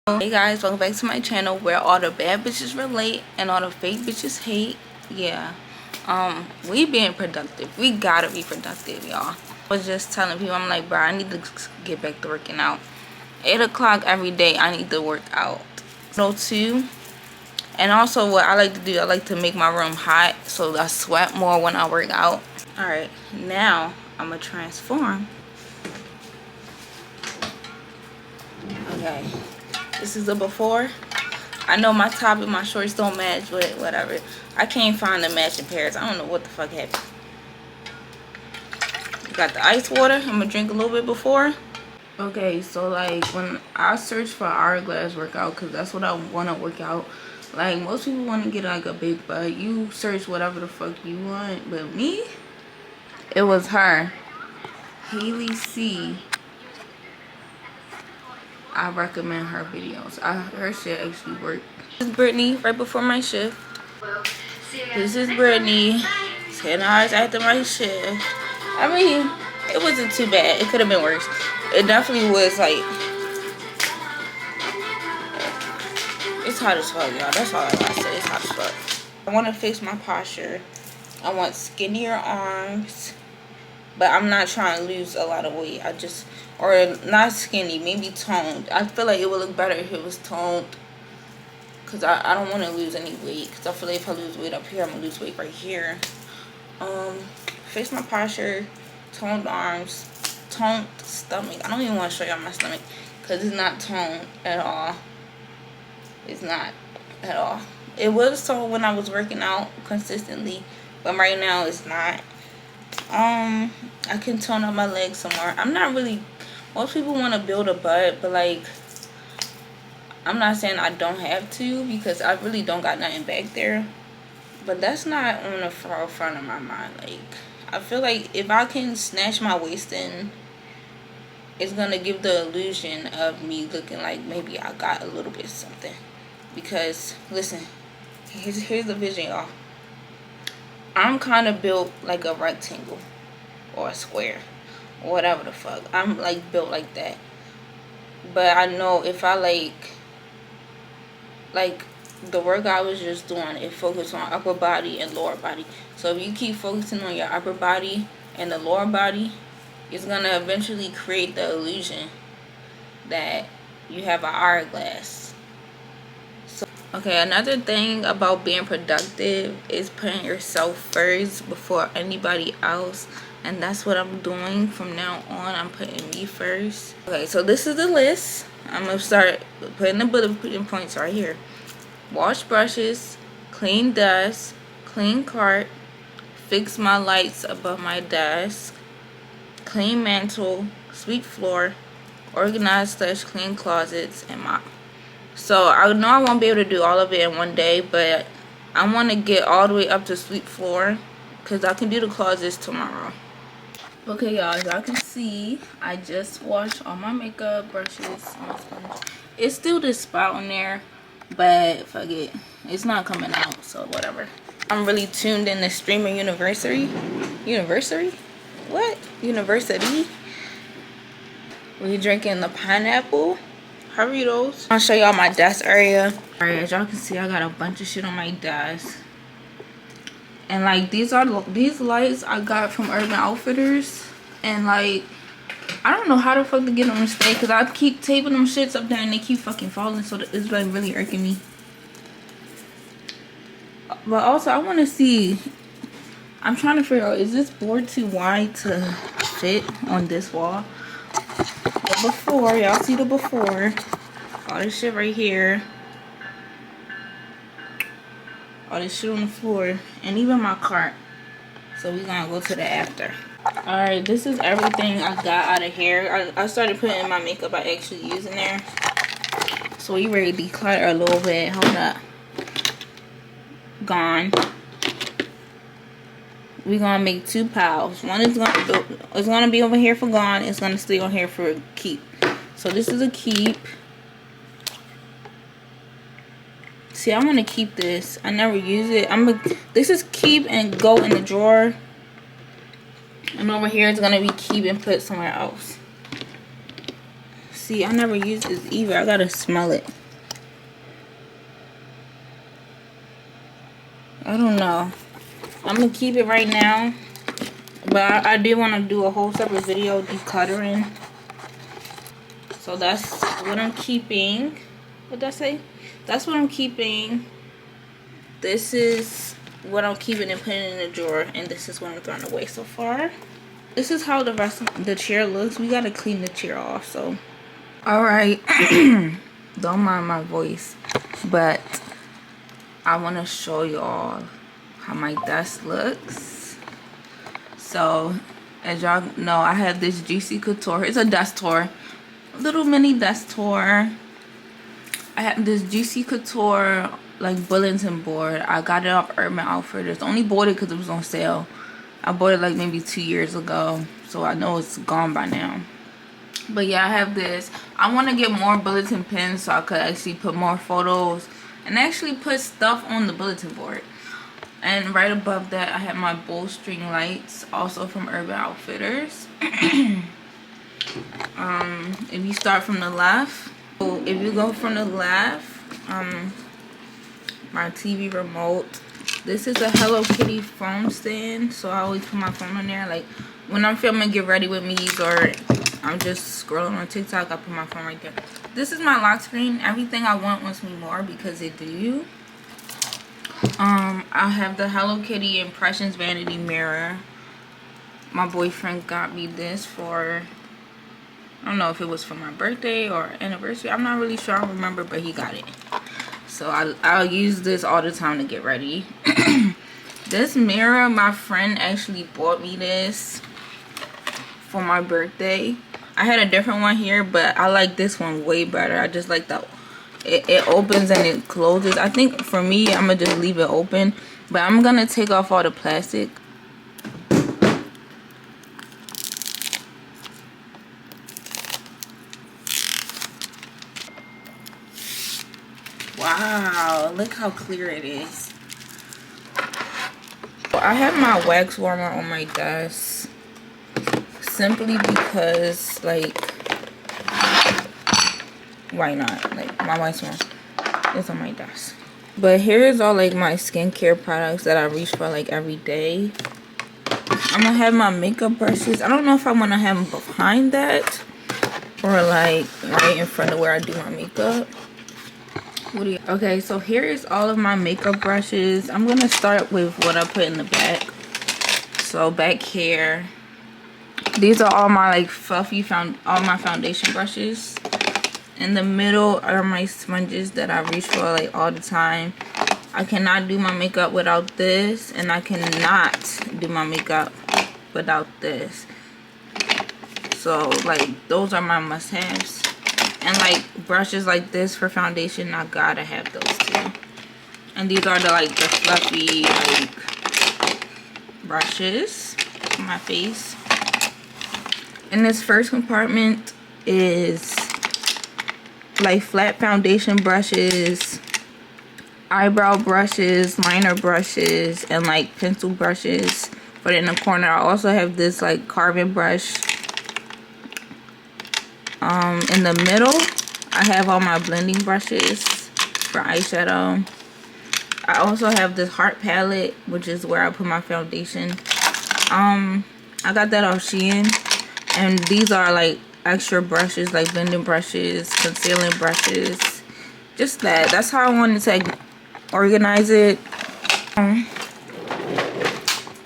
Hey guys, welcome back to my channel where all the bad bitches relate and all the fake bitches hate. Yeah, we being productive. We gotta be productive, y'all. I was just telling people, I'm like, bro, I need to get back to working out. 8 o'clock every day, I need to work out. No, too. And also what I like to do, I like to make my room hot so I sweat more when I work out. Alright, now I'm gonna transform. Okay. This is the before. I know my top and my shorts don't match, but whatever. I can't find the matching pairs. I don't know what the fuck happened. Got the ice water. I'm gonna drink a little bit before. Okay, so like when I search for hourglass workout, because that's what I want to work out. Like most people want to get like a big butt. You search whatever the fuck you want, but me, it was her, Haley C. I recommend her videos. Her shit actually worked. This is Brittany right before my shift. This is Brittany 10 hours after my shift. I mean, it wasn't too bad. It could have been worse. It definitely was like, it's hot as fuck, y'all. That's all I gotta say. It's hot as fuck. I want to fix my posture. I want skinnier arms, but I'm not trying to lose a lot of weight. Or not skinny, maybe toned. I feel like it would look better if it was toned, because I don't want to lose any weight, because I feel like if I lose weight up here, I'm going to lose weight right here. Fix my posture, toned arms, toned stomach. I don't even want to show y'all my stomach, because it's not toned at all. It's not at all. It was toned when I was working out consistently, but right now it's not. I can tone up my legs some more. I'm not really, most people want to build a butt, but like, I'm not saying I don't have to, because I really don't got nothing back there. But that's not on the forefront of my mind. Like, I feel like if I can snatch my waist in, it's gonna give the illusion of me looking like maybe I got a little bit of something. Because listen, here's the vision, y'all. I'm kind of built like a rectangle or a square or whatever the fuck. I'm like built like that. But I know if I like the work I was just doing, it focused on upper body and lower body. So if you keep focusing on your upper body and the lower body, it's gonna eventually create the illusion that you have an hourglass. So, okay, another thing about being productive is putting yourself first before anybody else. And that's what I'm doing from now on. I'm putting me first. Okay, so this is the list. I'm going to start putting the bullet points right here. Wash brushes, clean desk, clean cart, fix my lights above my desk, clean mantle, sweep floor, organize / clean closets, and mop. So I know I won't be able to do all of it in one day, but I want to get all the way up to sweep floor, because I can do the closets tomorrow. Okay, y'all, as y'all can see, I just washed all my makeup, brushes, my sponge. It's still this spot on there, but fuck it. It's not coming out, so whatever. I'm really tuned in to Streamer University. University? What? University? We drinking the pineapple. Hurry those. I'll show y'all my desk area. Alright, as y'all can see, I got a bunch of shit on my desk. And like these lights I got from Urban Outfitters, and like I don't know how the fuck to get them to stay, because I keep taping them shits up there and they keep fucking falling, so it's like really irking me. But also I want to see, I'm trying to figure out, is this board too wide to fit on this wall? The before, y'all see the before, all this shit right here, all this shit on the floor, and even my cart. So we're gonna go to the after. Alright, this is everything I got out of here. I started putting my makeup I actually use in there. So we ready to declutter a little bit. Hold up. Gone. We're gonna make 2 piles. One is gonna be over here for gone. It's gonna stay on here for keep. So this is a keep. See, I want to keep this. I never use it. This is keep and go in the drawer. And over here it's gonna be keep and put somewhere else. See, I never used this either. I gotta smell it. I don't know. I'm gonna keep it right now. But I did want to do a whole separate video decluttering. So that's what I'm keeping. What did I say? That's what I'm keeping. This is what I'm keeping and putting in the drawer. And this is what I'm throwing away so far. This is how the rest of the chair looks. We gotta clean the chair off. So, alright. Don't mind my voice. But I want to show y'all how my desk looks. So, as y'all know, I have this Juicy Couture. It's a desk tour. Little mini desk tour. I have this Juicy Couture, like, bulletin board. I got it off Urban Outfitters. Only bought it because it was on sale. I bought it, like, maybe 2 years ago. So, I know it's gone by now. But, yeah, I have this. I want to get more bulletin pins so I could actually put more photos. And actually put stuff on the bulletin board. And right above that, I have my bowstring lights, also from Urban Outfitters. If you start from the left, so if you go from the left, my TV remote. This is a Hello Kitty phone stand, so I always put my phone on there. Like when I'm filming Get Ready With Me's or I'm just scrolling on TikTok, I put my phone right there. This is my lock screen. Everything I want wants me more because it do. I have the Hello Kitty Impressions vanity mirror. My boyfriend got me this for, I don't know if it was for my birthday or anniversary. I'm not really sure. I don't remember, but he got it. So I'll use this all the time to get ready. This mirror, my friend actually bought me this for my birthday. I had a different one here, but I like this one way better. I just like that. It opens and it closes. I think for me, I'm going to just leave it open. But I'm going to take off all the plastic. Wow, look how clear it is. I have my wax warmer on my desk. Simply because, like, why not? Like, my wax warmer is on my desk. But here's all, like, my skincare products that I reach for, like, every day. I'm gonna have my makeup brushes. I don't know if I want to have them behind that or, like, right in front of where I do my makeup. Okay, so here is all of my makeup brushes. I'm gonna start with what I put in the back. So back here, these are all my like fluffy all my foundation brushes. In the middle are my sponges that I reach for like all the time. I cannot do my makeup without this, and I cannot do my makeup without this. So like those are my must-haves. And like brushes like this for foundation, I gotta have those too. And these are the like the fluffy like brushes for my face. And this first compartment is like flat foundation brushes, eyebrow brushes, liner brushes, and like pencil brushes. But in the corner, I also have this like carbon brush. In the middle, I have all my blending brushes for eyeshadow. I also have this heart palette, which is where I put my foundation. I got that off Shein. And these are like extra brushes, like blending brushes, concealing brushes. Just that. That's how I wanted to like, organize it.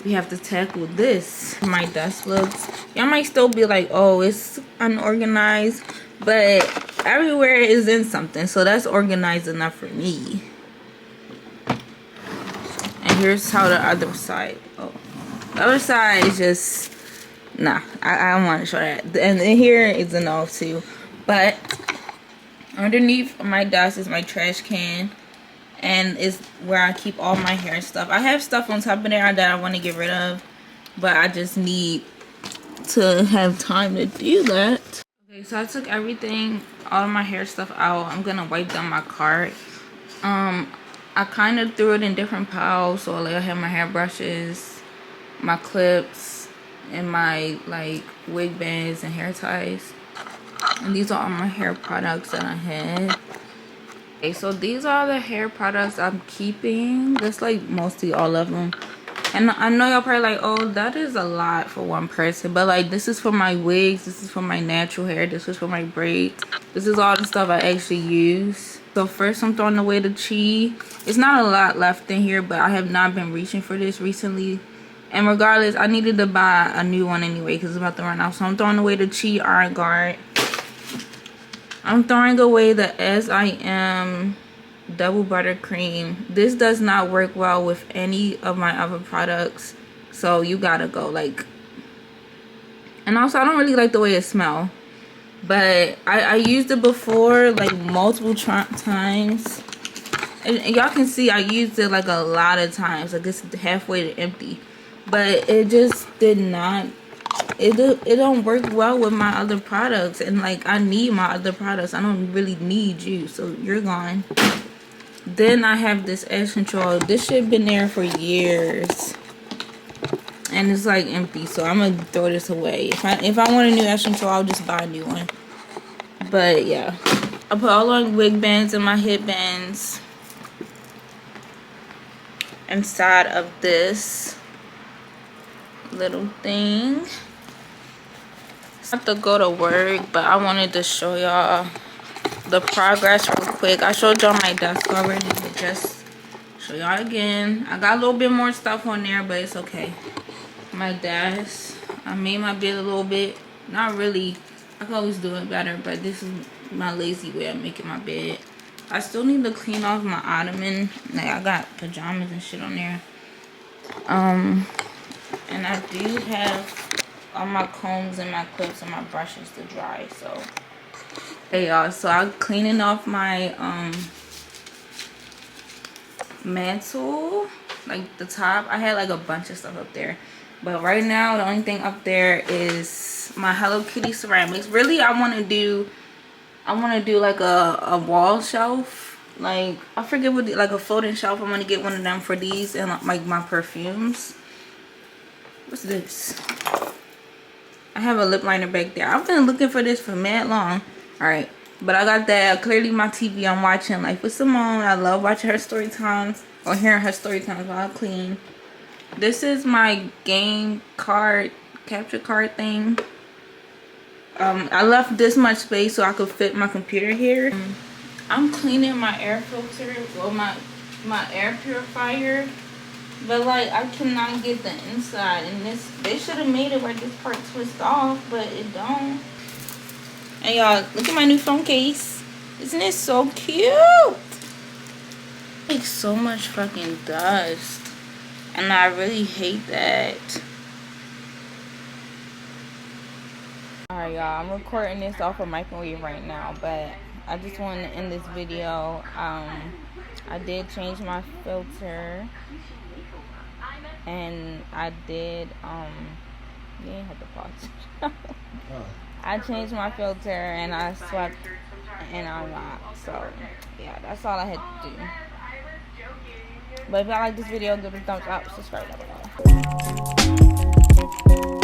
We have to tackle this. My desk looks. Y'all might still be like, oh, it's unorganized. But everywhere is in something. So that's organized enough for me. And here's how the other side. Oh, the other side is just, nah. I don't want to show that. And here is a no too. But underneath my desk is my trash can. And it's where I keep all my hair stuff. I have stuff on top of there that I want to get rid of. But I just need to have time to do that. Okay, so I took everything, all of my hair stuff out. I'm going to wipe down my cart. I kind of threw it in different piles. So like I have my hair brushes, my clips, and my like wig bands and hair ties. And these are all my hair products that I had. Okay, so these are the hair products I'm keeping. That's like mostly all of them. And I know y'all probably like, oh, that is a lot for one person. But like, this is for my wigs. This is for my natural hair. This is for my braids. This is all the stuff I actually use. So first I'm throwing away the Chi. It's not a lot left in here, but I have not been reaching for this recently. And regardless, I needed to buy a new one anyway because it's about to run out. So I'm throwing away the Chi Iron Guard. I'm throwing away the S.I.M. double buttercream. This does not work well with any of my other products, so you gotta go. Like, and also I don't really like the way it smells, but I used it before like multiple times, and y'all can see I used it like a lot of times. Like it's halfway to empty, but it just did not. It don't work well with my other products, and like I need my other products. I don't really need you, so you're gone. Then I have this edge control. This shit been there for years, and it's like empty, so I'm gonna throw this away. If I want a new edge control, I'll just buy a new one. But yeah, I put all my wig bands and my headbands inside of this little thing. I have to go to work, but I wanted to show y'all the progress real quick. I showed y'all my desk already, but just show y'all again. I got a little bit more stuff on there, but it's okay. My desk, I made my bed a little bit. Not really, I can always do it better, but this is my lazy way of making my bed. I still need to clean off my ottoman. Like I got pajamas and shit on there. And I do have all my combs and my clips and my brushes to dry. So hey y'all, so I'm cleaning off my mantle, like the top. I had like a bunch of stuff up there, but right now the only thing up there is my Hello Kitty ceramics. Really, I want to do like a wall shelf. Like I forget what, like a floating shelf. I want to get one of them for these and like my perfumes. What's this? I have a lip liner back there. I've been looking for this for mad long. Alright, but I got that. Clearly my TV, I'm watching Life with Simone. I love watching her story times or hearing her story times while I clean. This is my game card, capture card thing. I left this much space so I could fit my computer here. I'm cleaning my air filter, or my air purifier. But like I cannot get the inside, and they should have made it where this part twists off, but it don't. And y'all, look at my new phone case. Isn't it so cute? It makes so much fucking dust, and I really hate that. Alright y'all, I'm recording this off a microwave right now, but I just wanted to end this video. I did change my filter. And I did, you didn't have to pause. I changed my filter and I swept and I unlocked. So, yeah, that's all I had to do. But if y'all like this video, give it a thumbs up, subscribe down below.